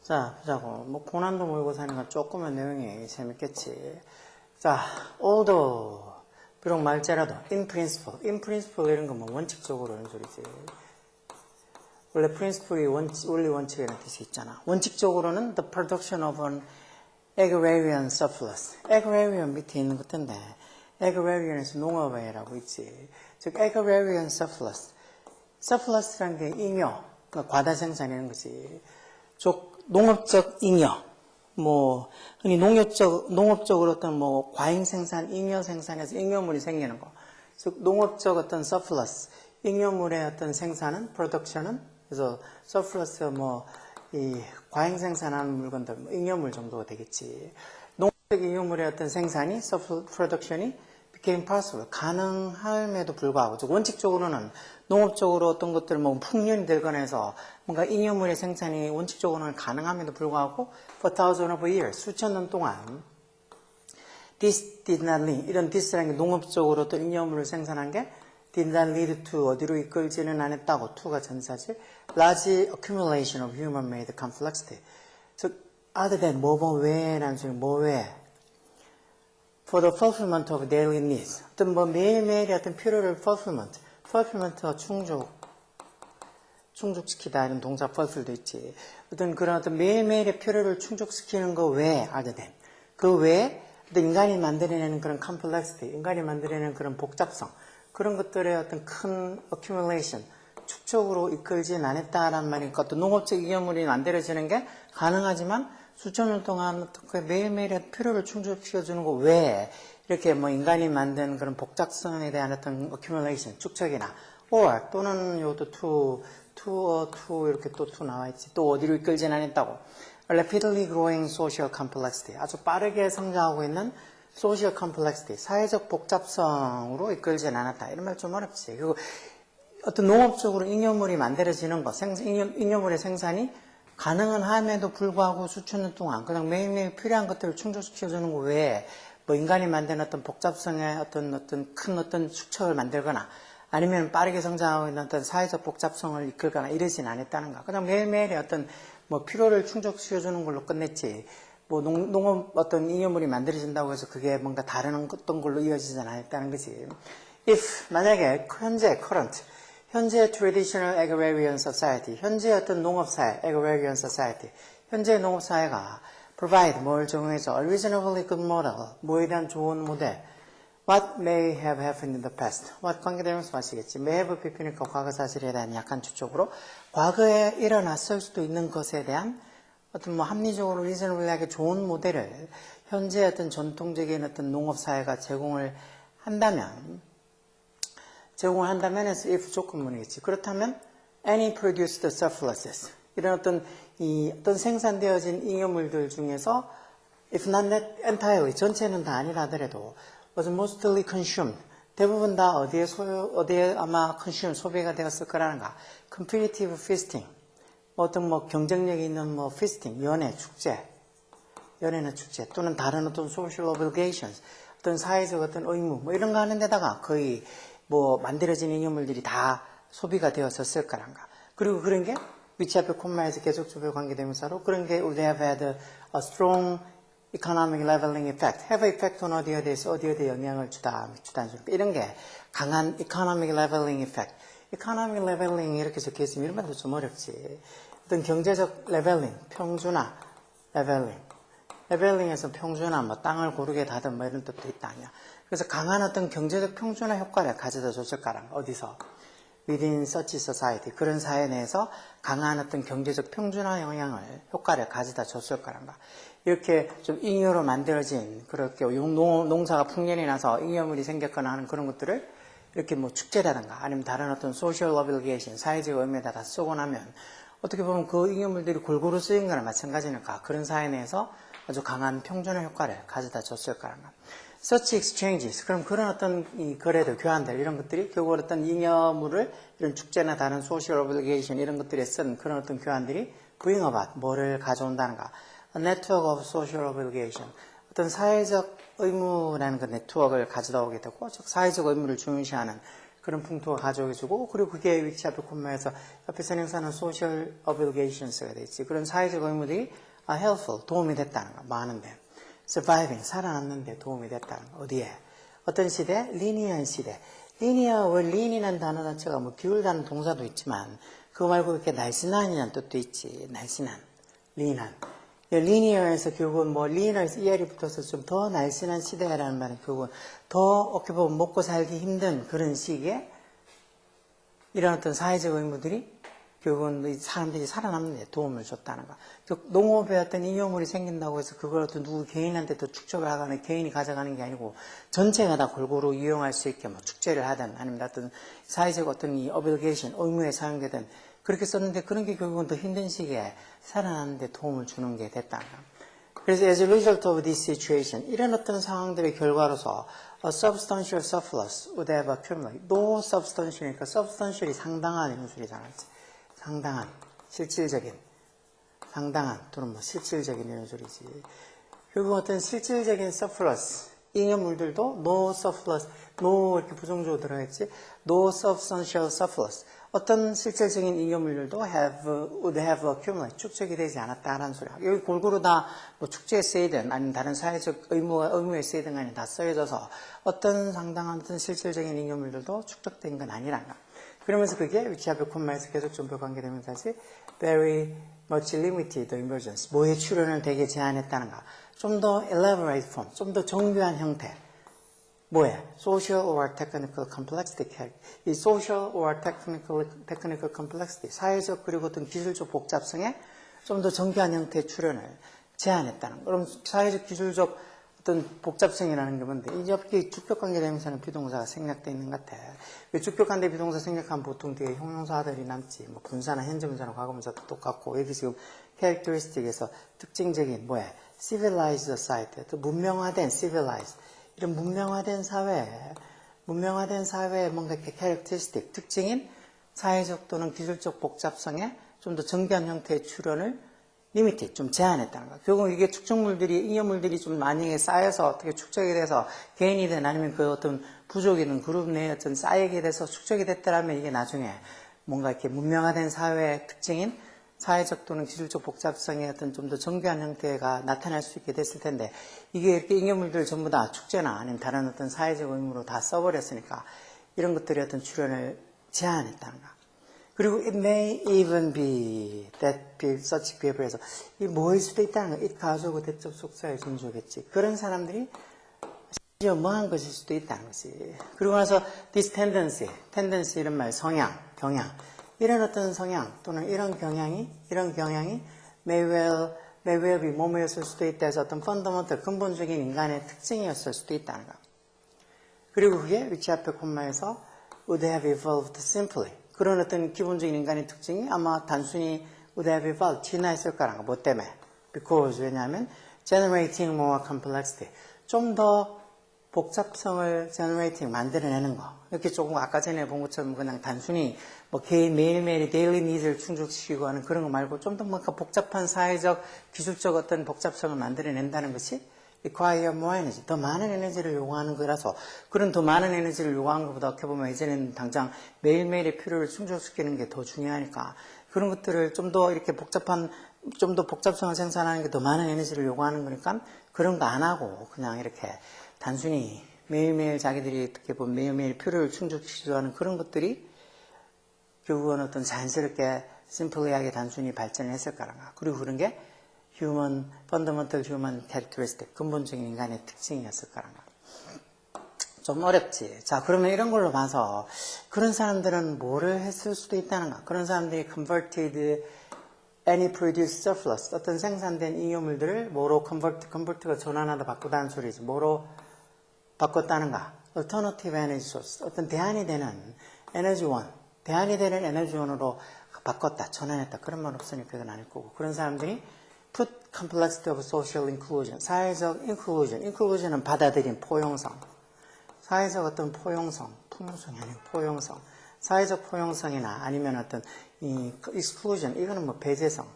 자, 보자고. 뭐, 고난도 모의고사니까 조금은 내용이 재밌겠지. 자, although, 비록 말자라도, in principle. in principle 이런 건 뭐 원칙적으로 이런 소리지. 원래 principle이 원리 원칙이라는 뜻이 있잖아. 원칙적으로는 the production of an agrarian surplus. agrarian 밑에 있는 것인데, agrarian에서 농업이라고 있지. 즉, agrarian surplus. surplus라는 게 잉여, 그러니까 과다 생산이라는 거지. 농업적 잉여, 뭐 흔히 농업적으로 어떤 뭐 과잉 생산, 잉여 생산에서 잉여물이 생기는 거. 즉 농업적 어떤 surplus, 잉여물의 어떤 생산은 production은 그래서 surplus 뭐 이 과잉 생산하는 물건들, 뭐 잉여물 정도가 되겠지. 농업적 잉여물의 어떤 생산이 production이 became possible, 가능함에도 불구하고, 즉 원칙적으로는 농업적으로 어떤 것들 뭐 풍년이 되거나 해서 뭔가 잉여물의 생산이 원칙적으로는 가능함에도 불구하고 for thousands of years, 수천 년 동안 this did not lead, 이런 this라는 게 농업적으로 어떤 잉여물을 생산한 게 did not lead to 어디로 이끌지는 않았다고, to가 전사지, large accumulation of human-made complexity. 즉 other than 뭐 외라는 소리, 뭐 외 for the fulfillment of daily needs. 어떤 뭐 매일매일의 어떤 필요를 fulfillment가 충족시키다 이런 동사 fulfill도 있지. 어떤 그런 어떤 매일매일의 필요를 충족시키는 거 외에 other than. 그 외에 어떤 인간이 만들어내는 그런 complexity, 인간이 만들어내는 그런 복잡성, 그런 것들의 어떤 큰 accumulation, 축적으로 이끌진 않았다라는 말이니까 또 농업적 잉여물이 만들어지는 게 가능하지만 수천 년 동안 매일매일의 필요를 충족시켜주는 거 외에 이렇게 뭐 인간이 만든 그런 복잡성에 대한 어떤 accumulation, 축적이나 or 또는 요도 to 이렇게 또 to 나와있지. 또 어디로 이끌진 않았다고. rapidly growing social complexity. 아주 빠르게 성장하고 있는 social complexity. 사회적 복잡성으로 이끌진 않았다. 이런 말 좀 어렵지. 그리고 어떤 농업적으로 잉여물이 만들어지는 것, 잉여물의 생산이 가능은 함에도 불구하고 수천 년 동안 그냥 매일매일 필요한 것들을 충족시켜주는 것 외에 뭐 인간이 만든 어떤 복잡성의 어떤 큰 어떤 축적을 만들거나 아니면 빠르게 성장하고 있는 어떤 사회적 복잡성을 이끌거나 이러진 않았다는가. 그냥 매일매일의 어떤 뭐 필요를 충족시켜주는 걸로 끝냈지. 뭐 농업 어떤 잉여물이 만들어진다고 해서 그게 뭔가 다른 어떤 걸로 이어지진 않았다는 거지. if 만약에 현재 traditional agrarian society, 현재 어떤 농업사회, agrarian society, 현재 농업사회가 provide 뭘 제공해서 a reasonably good model, 뭐에 대한 좋은 모델, what may have happened in the past, what 관계되면서 마시겠지. may have pp니까 과거 사실에 대한 약한 추측으로 과거에 일어났을 수도 있는 것에 대한 어떤 뭐 합리적으로 reasonably하게 좋은 모델을 현재 어떤 전통적인 어떤 농업사회가 제공을 한다면 해서 if 조건문이겠지. 그렇다면 any produced surpluses 이런 어떤 생산되어진 잉여물들 중에서 if not entirely 전체는 다 아니라 하더라도 was mostly consumed 대부분 다 어디에 아마 consume 소비가 되었을 거라는가. competitive feasting 어떤 뭐 경쟁력이 있는 뭐 feasting 연애나 축제 또는 다른 어떤 social obligations 어떤 사회적 어떤 의무 뭐 이런 거 하는 데다가 거의 뭐 만들어진 잉여물들이 다 소비가 되었었을 거란가. 그리고 그런 게 위치 앞에 콤마에서 계속 조별 관계대명사로 그런 게 would have had a strong economic leveling effect. have effect는 어디에 대해 영향을 주다는 소리. 이런 게 강한 economic leveling effect. economic leveling 이렇게 적혀 있으면 이런 말도 좀 어렵지. 어떤 경제적 leveling, 평준화, leveling에서 평준화, 뭐 땅을 고르게 다든 뭐 이런 뜻도 있다 아니야. 그래서 강한 어떤 경제적 평준화 효과를 가져다 줬을 거란 어디서? within such society. 그런 사회 내에서 강한 어떤 경제적 평준화 효과를 가져다 줬을 거란가. 이렇게 좀 잉여로 만들어진 그렇게 농사가 풍년이 나서 잉여물이 생겼거나 하는 그런 것들을 이렇게 뭐 축제라든가 아니면 다른 어떤 social obligation, 사회적 의미에다 다 쓰고 나면 어떻게 보면 그 잉여물들이 골고루 쓰인 거나 마찬가지니까 그런 사회 내에서 아주 강한 평준화 효과를 가져다 줬을 거란가. such exchanges, 그럼 그런 어떤 이 거래들, 교환들, 이런 것들이 결국 어떤 잉여물을 이런 축제나 다른 social obligation 이런 것들에 쓴 그런 어떤 교환들이 bring about, 뭐를 가져온다는가. A network of social obligation, 어떤 사회적 의무라는 그 네트워크를 가져다 오게 되고, 즉 사회적 의무를 중시하는 그런 풍토가 가져오고, 그리고 그게 위치 앞에 콤마에서 옆에 선행사는 social obligations가 돼 있지. 그런 사회적 의무들이 helpful, 도움이 됐다는 거, 많은데. surviving, 살아남는데 도움이 됐다는 거, 어디에? 어떤 시대? linear한 시대. linear, lean이라는 단어 자체가 뭐 기울다는 동사도 있지만, 그거 말고 이렇게 날씬한이라는 뜻도 있지. 날씬한, lean한. linear에서 결국은 뭐 linear에서 ER이 붙어서 좀 더 날씬한 시대라는 말은 결국은 더 어떻게 보면 먹고 살기 힘든 그런 시기에 이런 어떤 사회적 의무들이 결국은 사람들이 살아남는 데 도움을 줬다는 거. 농업에 어떤 잉여물이 생긴다고 해서 그걸 어떤 누구 개인한테 또 축적을 하거나 개인이 가져가는 게 아니고 전체가 다 골고루 이용할 수 있게 뭐 축제를 하든 아니면 어떤 사회적 어떤 이 obligation, 의무에 사용되든 그렇게 썼는데 그런 게 결국은 더 힘든 시기에 살아남는 데 도움을 주는 게 됐다는 거. 그래서 as a result of this situation, 이런 어떤 상황들의 결과로서 a substantial surplus would have accumulated. no substantial이니까 substantial이 상당한 이런 소리잖아. 상당한, 실질적인, 상당한 또는 뭐 실질적인 이런 소리지. 결국 어떤 실질적인 surplus, 잉여물들도 no surplus, no 이렇게 부정조어 들어있지. no substantial surplus. 어떤 실질적인 잉여물들도 would have accumulated, 축적이 되지 않았다라는 소리야. 여기 골고루 다 뭐 축제에 쓰이든 아니면 다른 사회적 의무에 쓰이든 간에 다 쓰여져서 어떤 상당한 어떤 실질적인 잉여물들도 축적된 건 아니란 거. 그러면서 그게 위치 앞에 콤마에서 계속 전부 관계되면서 다시 very much limited emergence, 뭐의 출현을 되게 제한했다는 거. 좀 더 elaborate form, 좀 더 정교한 형태. 뭐야? social or technical complexity. 이 social or technical complexity, 사회적 그리고 어떤 기술적 복잡성에 좀 더 정교한 형태의 출현을 제한했다는 거. 그럼 사회적 기술적 어떤 복잡성이라는 게 뭔데? 이 옆에 주격관계 대명사는 비동사가 생략되어 있는 것 같아. 왜 주격관계 비동사 생략하면 보통 뒤에 형용사들이 남지. 뭐 분사나 현재분사나 과거분사도 똑같고 여기 지금 characteristic에서 특징적인 뭐야? civilized society, 또 문명화된 civilized. 이런 문명화된 사회에 뭔가 이렇게 characteristic, 특징인 사회적 또는 기술적 복잡성에 좀 더 정교한 형태의 출현을 리미트, 좀 제한했다는 거야. 결국 이게 축적물들이, 잉여물들이 좀 만약에 쌓여서 어떻게 축적이 돼서 개인이든 아니면 그 어떤 부족이든 그룹 내에 어떤 쌓이게 돼서 축적이 됐더라면 이게 나중에 뭔가 이렇게 문명화된 사회의 특징인 사회적 또는 기술적 복잡성의 어떤 좀 더 정교한 형태가 나타날 수 있게 됐을 텐데 이게 이렇게 잉여물들 전부 다 축제나 아니면 다른 어떤 사회적 의무로 다 써버렸으니까 이런 것들이 어떤 출현을 제한했다는 거야. 그리고 it may even be that such people에서 이 뭐일 수도 있다는 거. it 가주고 대적 속사의 존재겠지. 그런 사람들이 심지어 뭐한 것일 수도 있다는 거지. 그리고 나서 this tendency 이런 말 성향, 경향 이런 어떤 성향 또는 이런 경향이 may well be 뭐뭐였을 수도 있다 해서 어떤 fundamental 근본적인 인간의 특징이었을 수도 있다는 거. 그리고 그게 위치 앞에 콤마에서 would have evolved simply. 그런 어떤 기본적인 인간의 특징이 아마 단순히 would have evolved, 진화했을 거라는 거. 뭐 때문에? Because, 왜냐하면 generating more complexity. 좀 더 복잡성을 generating, 만들어내는 거. 이렇게 조금 아까 전에 본 것처럼 그냥 단순히 뭐 개인 매일매일의 daily needs를 충족시키고 하는 그런 거 말고 좀 더 뭔가 복잡한 사회적, 기술적 어떤 복잡성을 만들어낸다는 것이 require more energy, 더 많은 에너지를 요구하는 거라서 그런 더 많은 에너지를 요구하는 것보다 어떻게 보면 이제는 당장 매일매일의 필요를 충족시키는 게 더 중요하니까 그런 것들을 좀 더 이렇게 좀 더 복잡성을 생산하는 게 더 많은 에너지를 요구하는 거니까 그런 거 안 하고 그냥 이렇게 단순히 매일매일 자기들이 어떻게 보면 매일매일 필요를 충족시키려 하는 그런 것들이 결국은 어떤 자연스럽게 심플리하게 단순히 발전을 했을 거란가. 그리고 그런 게 fundamental human characteristic, 근본적인 인간의 특징이었을 거란 거. 좀 어렵지. 자, 그러면 이런 걸로 봐서 그런 사람들은 뭐를 했을 수도 있다는가? 그런 사람들이 converted any produced surplus, 어떤 생산된 잉여물들을 뭐로 convert가 전환하다 바꾸다는 소리지. 뭐로 바꿨다는가? alternative energy source, 어떤 대안이 되는 에너지원으로 바꿨다, 전환했다. 그런 말 없으니까 그건 아닐 거고. 그런 사람들이 put complexity of social inclusion, 사회적 inclusion은 받아들인 포용성, 사회적 어떤 통용성이 아닌 포용성, 사회적 포용성이나 아니면 어떤 이 exclusion, 이거는 뭐 배제성,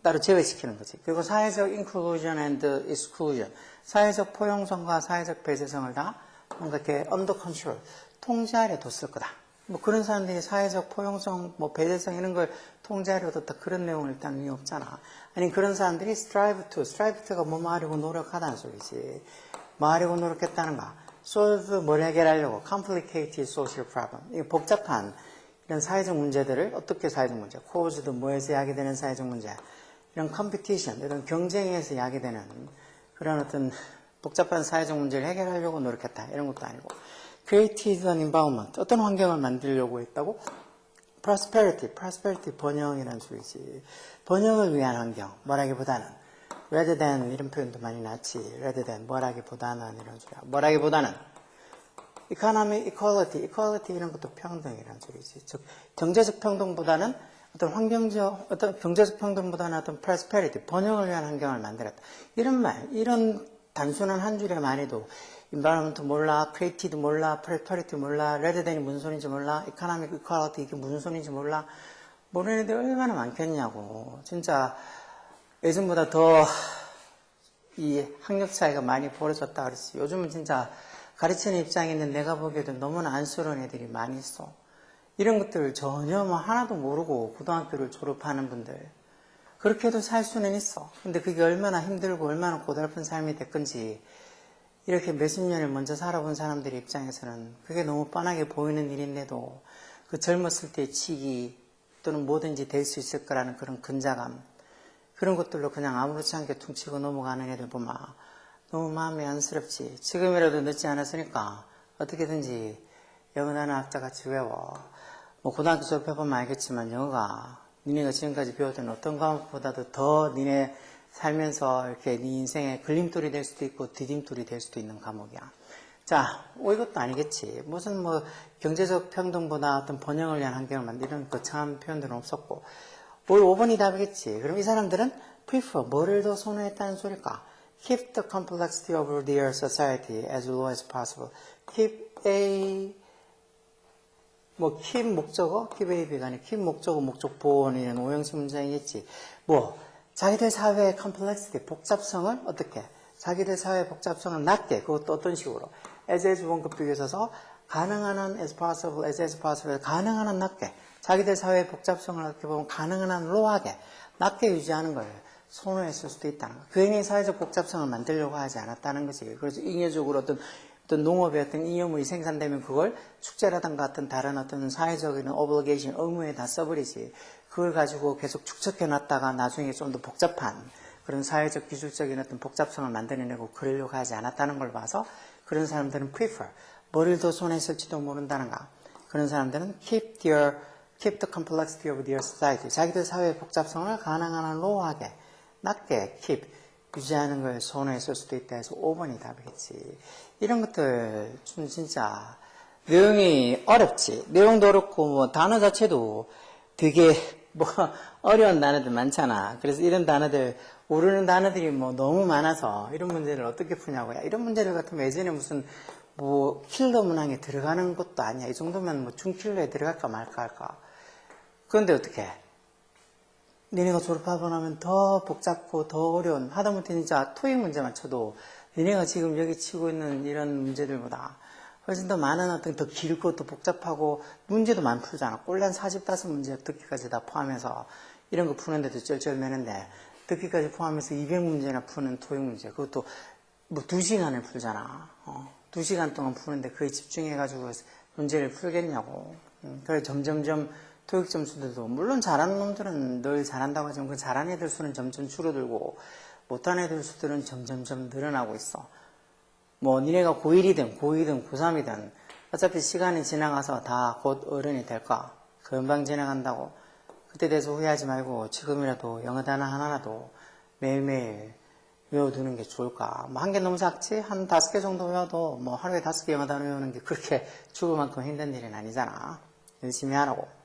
따로 제외시키는 거지. 그리고 사회적 inclusion and exclusion, 사회적 포용성과 사회적 배제성을 다 뭔가 이렇게 under control, 통제하려 뒀을 거다. 뭐 그런 사람들이 사회적 포용성, 뭐 배려성 이런 걸 통제하려 뒀다. 그런 내용은 일단 의미 없잖아. 아니 그런 사람들이 strive가 뭐 하려고 노력하다는 소리지. 뭐 하려고 노력했다는가. solve 뭘 해결하려고. complicated social problem. 이 복잡한 이런 사회적 문제들을 어떻게 사회적 문제, caused 뭐에서 야기되는 사회적 문제, 이런 competition, 이런 경쟁에서 야기되는 그런 어떤 복잡한 사회적 문제를 해결하려고 노력했다. 이런 것도 아니고 created an environment, 어떤 환경을 만들려고 했다고? prosperity 번영이라는 소리지. 번영을 위한 환경, 뭐라기보다는 rather than 이런 표현도 많이 나왔지. rather than 뭐라기보다는 이런 소리야. 뭐라기보다는 economic equality 이런 것도 평등이라는 소리지. 즉 경제적 평등보다는 어떤 경제적 평등보다는 어떤 prosperity 번영을 위한 환경을 만들었다. 이런 말, 이런 단순한 한 줄의 말에도 environment 몰라, created 몰라, prosperity 몰라, rather than이 무슨 소리인지 몰라, economic equality 이게 무슨 소리인지 몰라. 모르는 애들 얼마나 많겠냐고. 진짜 예전보다 더 이 학력 차이가 많이 벌어졌다 그랬지. 요즘은 진짜 가르치는 입장에는 내가 보기에도 너무나 안쓰러운 애들이 많이 있어. 이런 것들을 전혀 뭐 하나도 모르고 고등학교를 졸업하는 분들. 그렇게 해도 살 수는 있어. 근데 그게 얼마나 힘들고 얼마나 고달픈 삶이 됐건지 이렇게 몇십 년을 먼저 살아본 사람들 입장에서는 그게 너무 뻔하게 보이는 일인데도 그 젊었을 때의 치기 또는 뭐든지 될 수 있을 거라는 그런 근자감 그런 것들로 그냥 아무렇지 않게 퉁치고 넘어가는 애들 보면 너무 마음이 안쓰럽지. 지금이라도 늦지 않았으니까 어떻게든지 영어 단어 악자같이 외워. 뭐 고등학교 졸업해보면 알겠지만 영어가 니네가 지금까지 배웠던 어떤 과목보다도 더 니네 살면서 이렇게 네 인생의 걸림돌이 될 수도 있고 디딤돌이 될 수도 있는 과목이야. 자, 이것도 아니겠지. 무슨 뭐 경제적 평등보다 어떤 번영을 위한 환경을 만드는 거창한 표현들은 없었고 5번이 답이겠지. 그럼 이 사람들은 prefer 뭐를 더 선호했다는 소릴까? Keep the complexity of their society as low as possible. Keep 목적어, keep A가 아니라 keep 목적어, 목적 보호는 이런 오형식 문장이겠지. 자기들 사회의 complexity, 복잡성을 어떻게? 자기들 사회의 복잡성을 낮게, 그것도 어떤 식으로? as 원급 비교에 있어서 가능한 한 as possible, 가능한 한 낮게. 자기들 사회의 복잡성을 어떻게 보면 가능한 한 로하게, 낮게 유지하는 걸 선호했을 수도 있다는 거. 괜히 사회적 복잡성을 만들려고 하지 않았다는 거지. 그래서 잉여적으로 어떤 농업의 어떤 잉여물이 생산되면 그걸 축제라든가 같은 다른 어떤 사회적인 obligation, 의무에다 써버리지. 그걸 가지고 계속 축적해놨다가 나중에 좀 더 복잡한 그런 사회적 기술적인 어떤 복잡성을 만들어내고 그러려고 하지 않았다는 걸 봐서 그런 사람들은 prefer, 뭐를 더 선호했을지도 모른다는가. 그런 사람들은 keep the complexity of their society. 자기들 사회의 복잡성을 가능한 한 로우하게, 낮게 keep, 유지하는 걸 선호했을 수도 있다 해서 5번이 답이겠지. 이런 것들 좀 진짜 내용이 어렵지. 내용도 어렵고 뭐 단어 자체도 되게 어려운 단어들 많잖아. 그래서 이런 단어들 모르는 단어들이 뭐 너무 많아서 이런 문제를 어떻게 푸냐고요. 이런 문제들 같으면 예전에 무슨 킬러 문항에 들어가는 것도 아니야. 이 정도면 중킬러에 들어갈까 말까 할까. 그런데 어떻게? 니네가 졸업하고 나면 더 복잡고 더 어려운, 하다못해 진짜 토익 문제만 쳐도 니네가 지금 여기 치고 있는 이런 문제들보다 훨씬 더 많은 어떤 더 길고 더 복잡하고 문제도 많이 풀잖아. 꼴한 45문제 듣기까지 다 포함해서 이런 거 푸는데도 쩔쩔매는데 듣기까지 포함해서 200문제나 푸는 토익 문제. 그것도 2시간을 풀잖아. 2시간 동안 푸는데 그에 집중해가지고 문제를 풀겠냐고. 그래 점점점 토익 점수들도 물론 잘하는 놈들은 늘 잘한다고 하지만 그 잘하는 애들 수는 점점 줄어들고 못하는 애들 수들은 점점점 늘어나고 있어. 니네가 고1이든 고2든 고3이든 어차피 시간이 지나가서 다 곧 어른이 될까? 금방 지나간다고. 그때 돼서 후회하지 말고 지금이라도 영어 단어 하나라도 매일매일 외워두는 게 좋을까? 한 개 너무 작지? 한 5개 정도 외워도 하루에 5개 영어 단어 외우는 게 그렇게 죽을 만큼 힘든 일은 아니잖아. 열심히 하라고.